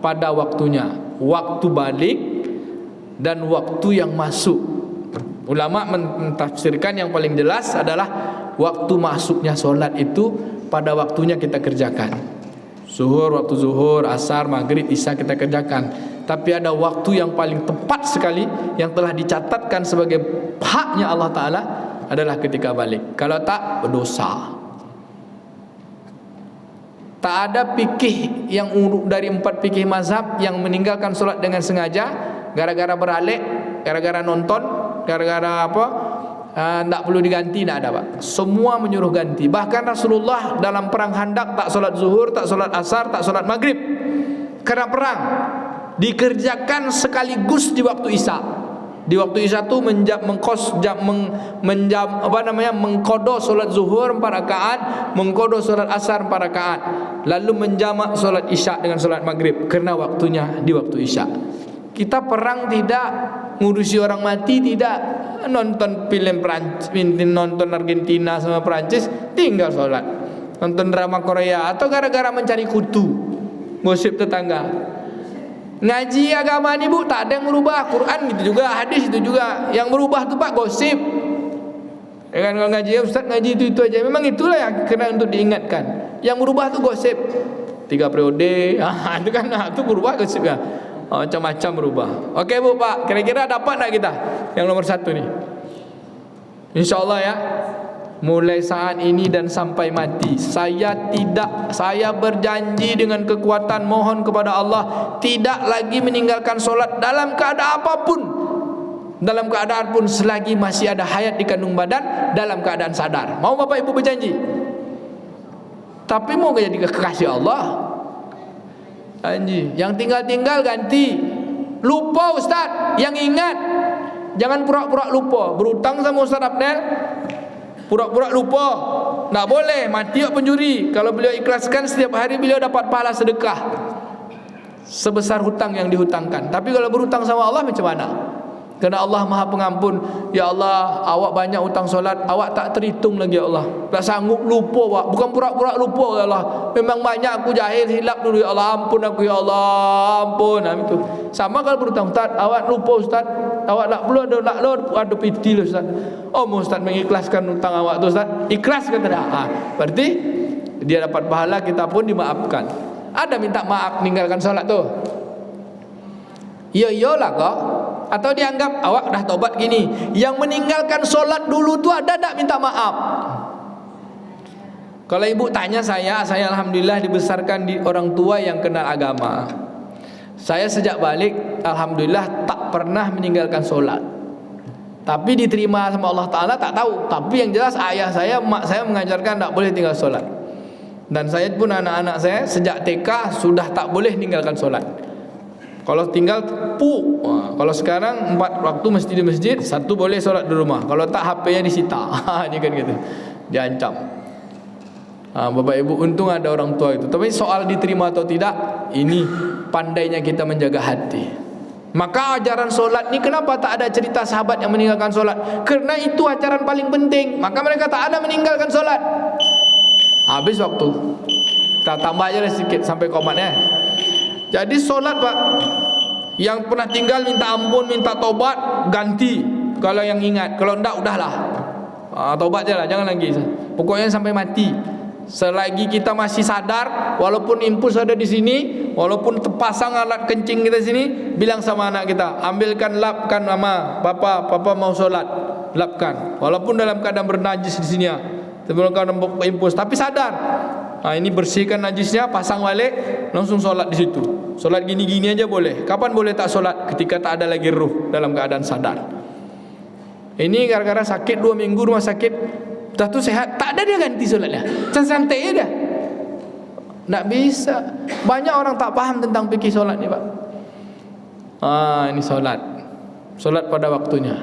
pada waktunya, waktu balik dan waktu yang masuk. Ulama mentafsirkan yang paling jelas adalah waktu masuknya solat itu pada waktunya kita kerjakan. Zuhur, waktu zuhur, asar, maghrib, isya kita kerjakan. Tapi ada waktu yang paling tepat sekali yang telah dicatatkan sebagai haknya Allah Ta'ala adalah ketika balik. Kalau tak, berdosa. Tak ada fikih yang dari 4 fikih mazhab yang meninggalkan solat dengan sengaja gara-gara beralih, gara-gara nonton, gara-gara apa, tak perlu diganti, tak ada, Pak. Semua menyuruh ganti. Bahkan Rasulullah dalam perang Khandaq tak solat zuhur, tak solat asar, tak solat maghrib. Karena perang dikerjakan sekaligus di waktu isya. Di waktu isya tu mengqada solat zuhur 4 rakaat, mengqada solat asar 4 rakaat, lalu menjamak solat isya dengan solat maghrib karena waktunya di waktu isya. Kita perang tidak ngurusi orang mati, tidak nonton film Perancis, nonton Argentina sama Perancis, tinggal solat, nonton drama Korea, atau gara-gara mencari kutu, gosip tetangga. Ngaji agama ni, Bu, tak ada yang merubah. Quran gitu juga, hadis itu juga. Yang merubah tu, Pak, gosip. Kan kalau ngaji, Ustaz ngaji itu aja. Memang itulah yang kena untuk diingatkan. Yang merubah tu gosip. 3 periode, itu kan, itu berubah gosip kan. Macam-macam berubah. Okey, Bu, Pak, kira-kira dapat tak kita yang nomor 1 ni? InsyaAllah ya, mulai saat ini dan sampai mati, saya berjanji dengan kekuatan mohon kepada Allah, tidak lagi meninggalkan solat dalam keadaan apapun. Dalam keadaan pun selagi masih ada hayat di kandung badan, dalam keadaan sadar. Mau Bapak Ibu berjanji? Tapi mau jadi kekasih Allah, janji. Yang tinggal-tinggal ganti. Lupa Ustaz, yang ingat. Jangan pura-pura lupa. Berutang sama Ustaz Abdel, pura-pura lupa. Tak boleh, mati tak pencuri. Kalau beliau ikhlaskan, setiap hari beliau dapat pahala sedekah sebesar hutang yang dihutangkan. Tapi kalau berhutang sama Allah macam mana? Kerana Allah Maha Pengampun. Ya Allah, awak banyak hutang solat, awak tak terhitung lagi ya Allah. Tak sanggup lupa awak. Bukan pura-pura lupa ya Allah. Memang banyak aku jahil, hilap dulu ya Allah. Ampun aku ya Allah, ampun. Itu sama kalau berhutang. Ustaz, awak lupa Ustaz, awak tak perlu ada piti lah Ustaz. Oh Ustaz mengikhlaskan hutang awak tu Ustaz. Ikhlas kata dia. Berarti dia dapat pahala, kita pun dimaafkan. Ada minta maaf meninggalkan solat tu? Iyalah kok. Atau dianggap awak dah taubat gini. Yang meninggalkan solat dulu tu ada tak minta maaf? Kalau ibu tanya saya alhamdulillah dibesarkan di orang tua yang kenal agama. Saya sejak balik alhamdulillah tak pernah meninggalkan solat. Tapi diterima sama Allah Ta'ala tak tahu. Tapi yang jelas ayah saya, mak saya mengajarkan tak boleh tinggal solat. Dan saya pun anak-anak saya sejak TK sudah tak boleh meninggalkan solat. Kalau tinggal kalau sekarang 4 waktu mesti di masjid, 1 boleh solat di rumah. Kalau tak HP-nya disita. Dia kan gitu. Diancam. Bapak Ibu, untung ada orang tua itu. Tapi soal diterima atau tidak, ini pandainya kita menjaga hati. Maka ajaran solat ni kenapa tak ada cerita sahabat yang meninggalkan solat? Kerana itu ajaran paling penting. Maka mereka tak ada meninggalkan solat. Habis waktu. Kita tambah aja sedikit sampai komatnya. Jadi solat Pak, yang pernah tinggal minta ampun, minta taubat, ganti. Kalau yang ingat, kalau enggak udahlah, taubat je lah, jangan lagi. Pokoknya sampai mati. Selagi kita masih sadar, walaupun impuls ada di sini, walaupun terpasang alat kencing kita sini, bilang sama anak kita, ambilkan lapkan mama, papa mau solat, lapkan. Walaupun dalam keadaan bernajis di sini ya, sebelum keadaan impuls, tapi sadar. Ini bersihkan najisnya, pasang balik, langsung solat di situ. Solat gini-gini aja boleh. Kapan boleh tak solat? Ketika tak ada lagi ruh dalam keadaan sadar. Ini gara-gara sakit 2 minggu rumah sakit, dah tu sehat, tak ada dia ganti solatnya. Santai dia. Tak bisa. Banyak orang tak faham tentang fikih solat ni Pak. Ini solat. Solat pada waktunya.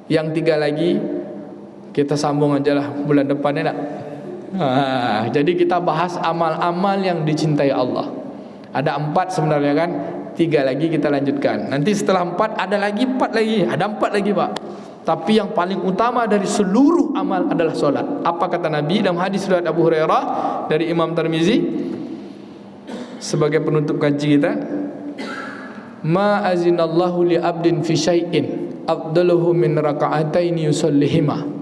Yang 3 lagi kita sambung aja lah bulan depan ya tak? Jadi kita bahas amal-amal yang dicintai Allah. Ada 4 sebenarnya kan, 3 lagi kita lanjutkan. Nanti setelah 4 ada lagi 4 lagi, ada 4 lagi Pak. Tapi yang paling utama dari seluruh amal adalah solat. Apa kata Nabi dalam hadis riwayat Abu Hurairah dari Imam Tirmizi sebagai penutup kaji kita? Ma azinallahu li abdin fi syai'in afdaluhu min raka'ataini yusallihima.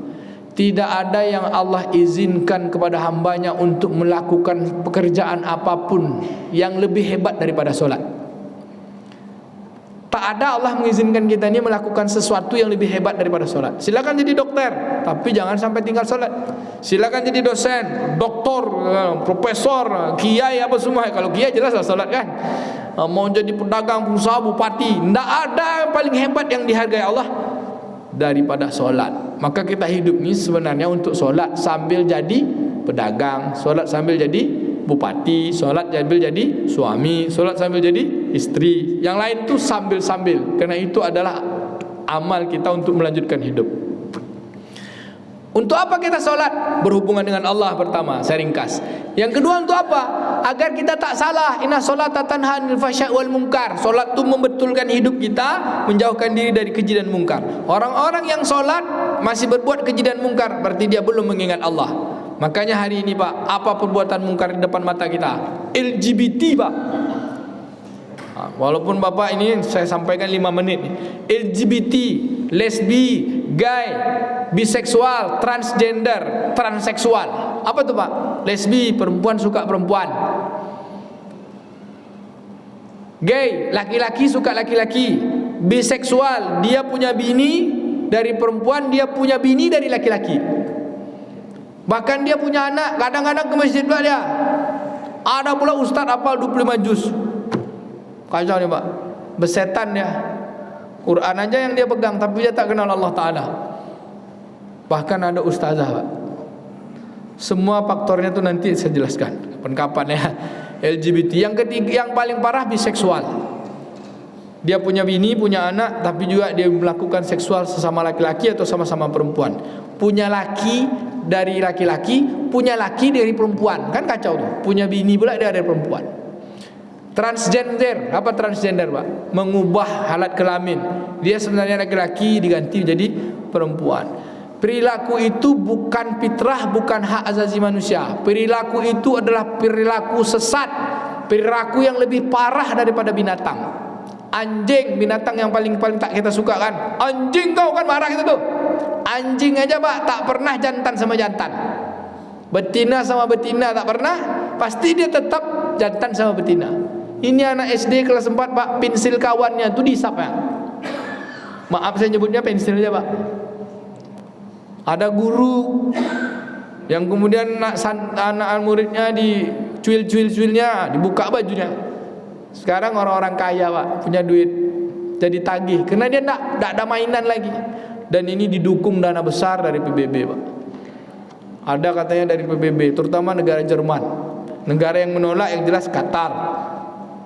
Tidak ada yang Allah izinkan kepada hambanya untuk melakukan pekerjaan apapun yang lebih hebat daripada solat. Tak ada Allah mengizinkan kita ini melakukan sesuatu yang lebih hebat daripada solat. Silakan jadi dokter, tapi jangan sampai tinggal solat. Silakan jadi dosen, doktor, profesor, kiai apa semua. Kalau kiai jelas lah solat kan. Mau jadi pedagang, pengusaha, bupati, tidak ada yang paling hebat yang dihargai Allah daripada solat. Maka kita hidup ni sebenarnya untuk solat sambil jadi pedagang, solat sambil jadi bupati, solat sambil jadi suami, solat sambil jadi istri. Yang lain tu sambil-sambil. Karena itu adalah amal kita untuk melanjutkan hidup. Untuk apa kita solat? Berhubungan dengan Allah pertama, saya ringkas. Yang kedua untuk apa? Agar kita tak salah. Inna sholata tanha 'anil fahsya'i wal munkar. Solat itu membetulkan hidup kita, menjauhkan diri dari keji dan mungkar. Orang-orang yang solat masih berbuat keji dan mungkar, berarti dia belum mengingat Allah. Makanya hari ini Pak, apa perbuatan mungkar di depan mata kita? LGBT Pak. Walaupun Bapak ini saya sampaikan 5 menit. LGBT, lesbi, gay, biseksual, transgender, transseksual. Apa tuh Pak? Lesbi, perempuan suka perempuan. Gay, laki-laki suka laki-laki. Biseksual, dia punya bini dari perempuan, dia punya bini dari laki-laki. Bahkan dia punya anak, kadang-kadang ke masjid pula dia. Ada pula ustaz hafal 25 juz. Kacau ni Pak. Bersetan dia. Quran aja yang dia pegang, tapi dia tak kenal Allah Ta'ala. Bahkan ada ustazah Pak. Semua faktornya tu nanti saya jelaskan kapan-kapan ya. LGBT. Yang ketiga, yang paling parah biseksual. Dia punya bini, punya anak, tapi juga dia melakukan seksual sesama laki-laki atau sama-sama perempuan. Punya laki dari laki-laki, punya laki dari perempuan. Kan kacau tuh. Punya bini pula dia dari perempuan. Transgender. Apa transgender Pak? Mengubah halat kelamin. Dia sebenarnya laki-laki diganti jadi perempuan. Perilaku itu bukan fitrah, bukan hak asasi manusia. Perilaku itu adalah perilaku sesat, perilaku yang lebih parah daripada binatang. Anjing, binatang yang paling tak kita suka kan. Anjing kau kan marah kita tuh. Anjing aja Pak tak pernah jantan sama jantan. Betina sama betina tak pernah. Pasti dia tetap jantan sama betina. Ini anak SD kelas 4 Pak, pensil kawannya tuh dihisap ya. Maaf saya nyebutnya pensil aja Pak. Ada guru yang kemudian anak muridnya dicuil-cuilnya, dibuka bajunya. Sekarang orang-orang kaya Pak, punya duit, jadi tagih karena dia tak ada mainan lagi. Dan ini didukung dana besar dari PBB Pak. Ada katanya dari PBB, terutama negara Jerman. Negara yang menolak yang jelas Qatar.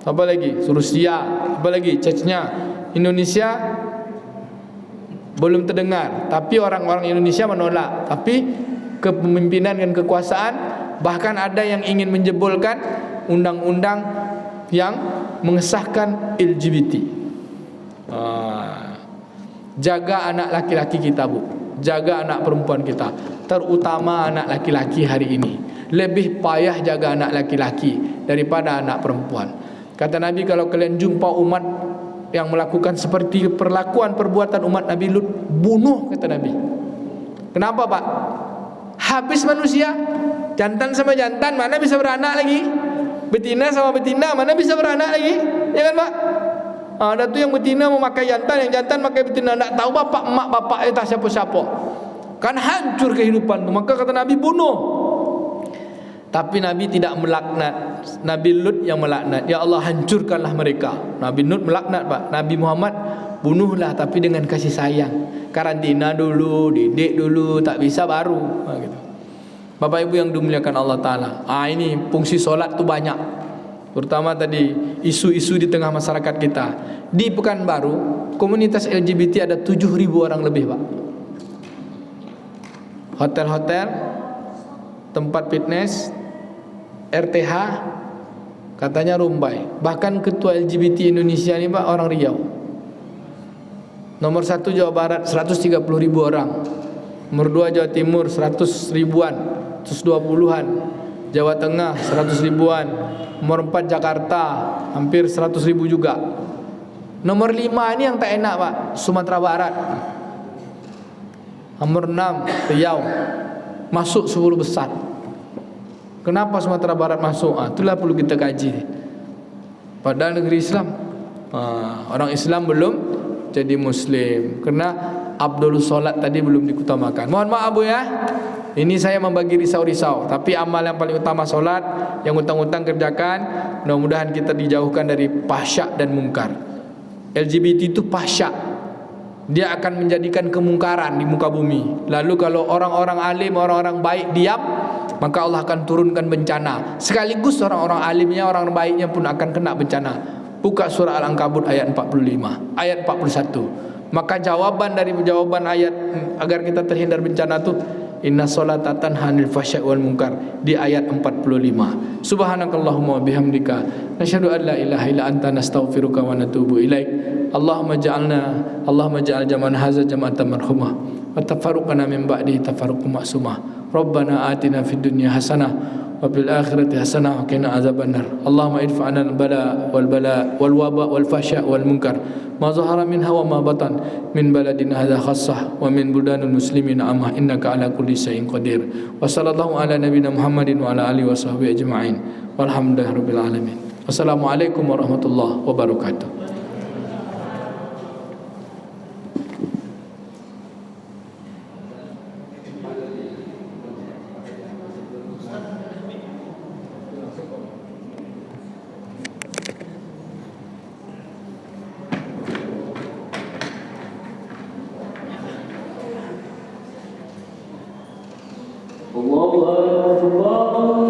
Apa lagi? Rusia. Apa lagi? Chechnya. Indonesia belum terdengar, tapi orang-orang Indonesia menolak. Tapi kepemimpinan dan kekuasaan, bahkan ada yang ingin menjebolkan undang-undang yang mengesahkan LGBT. Jaga anak laki-laki kita Bu, jaga anak perempuan kita, terutama anak laki-laki hari ini. Lebih payah jaga anak laki-laki daripada anak perempuan. Kata Nabi, kalau kalian jumpa umat yang melakukan seperti perbuatan umat Nabi Lut, bunuh kata Nabi. Kenapa Pak? Habis manusia. Jantan sama jantan mana bisa beranak lagi? Betina sama betina mana bisa beranak lagi? Ya kan Pak? Ada tuh yang betina memakai jantan, yang jantan memakai betina. Tak tahu bapak emak bapak entah siapa-siapa. Kan hancur kehidupan tu. Maka kata Nabi, bunuh. Tapi Nabi tidak melaknat. Nabi Lut yang melaknat. Ya Allah, hancurkanlah mereka. Nabi Lut melaknat Pak. Nabi Muhammad, bunuhlah tapi dengan kasih sayang. Karantina dulu, didik dulu, tak bisa baru gitu. Bapak Ibu yang dimuliakan Allah Ta'ala, ini fungsi solat tu banyak. Terutama tadi isu-isu di tengah masyarakat kita. Di Pekanbaru, komunitas LGBT ada 7.000 orang lebih Pak. Hotel-hotel, tempat fitness, RTH, katanya Rumbai. Bahkan ketua LGBT Indonesia ini Pak orang Riau. Nomor 1 Jawa Barat 130.000 orang. Nomor 2 Jawa Timur 100 ribuan, 120-an. Jawa Tengah 100 ribuan. Nomor 4 Jakarta hampir 100.000 juga. Nomor 5 ini yang tak enak Pak, Sumatera Barat. Nomor 6 Riau, masuk 10 besar. Kenapa Sumatera Barat masuk? Itulah perlu kita kaji. Padahal negeri Islam, orang Islam belum jadi Muslim. Karena Abdul Solat tadi belum diutamakan. Mohon maaf Bu ya. Ini saya membagi risau-risau. Tapi amal yang paling utama solat, yang utang-utang kerjakan. Mudah-mudahan kita dijauhkan dari fahsya dan mungkar. LGBT itu fahsya. Dia akan menjadikan kemungkaran di muka bumi. Lalu kalau orang-orang alim, orang-orang baik diam, maka Allah akan turunkan bencana. Sekaligus orang-orang alimnya, orang baiknya pun akan kena bencana. Buka surah Al-Ankabut ayat 45, ayat 41. Maka jawaban ayat agar kita terhindar bencana itu, inna sholata tanha 'anil fahsya'i wal munkar, di ayat 45. Subhanakallahumma wa bihamdika nasyhadu an la ilaha illa anta nastaghfiruka wa natubu ilaik. Allahumma ja'al jam'an hadza jam'atan marhumah wa tafarruqana min ba'dihi tafarruqan ma'sumah. Rabbana atina fid dunya hasanah wa fil akhirati hasanah wa qina adzabannar. Allahumma idfa'na al-bala wal waba wal fahsya wal munkar ma zahara minha wa ma batan min baladina hadza khassah wa min buldanil muslimin amma innaka ala kulli syai'in qadir. Wa sallallahu ala nabiyyina Muhammadin wa ala alihi wa sahbihi ajma'in. Walhamdulillahirabbil alamin. Wassalamualaikum warahmatullahi wabarakatuh. Allahu Akbar.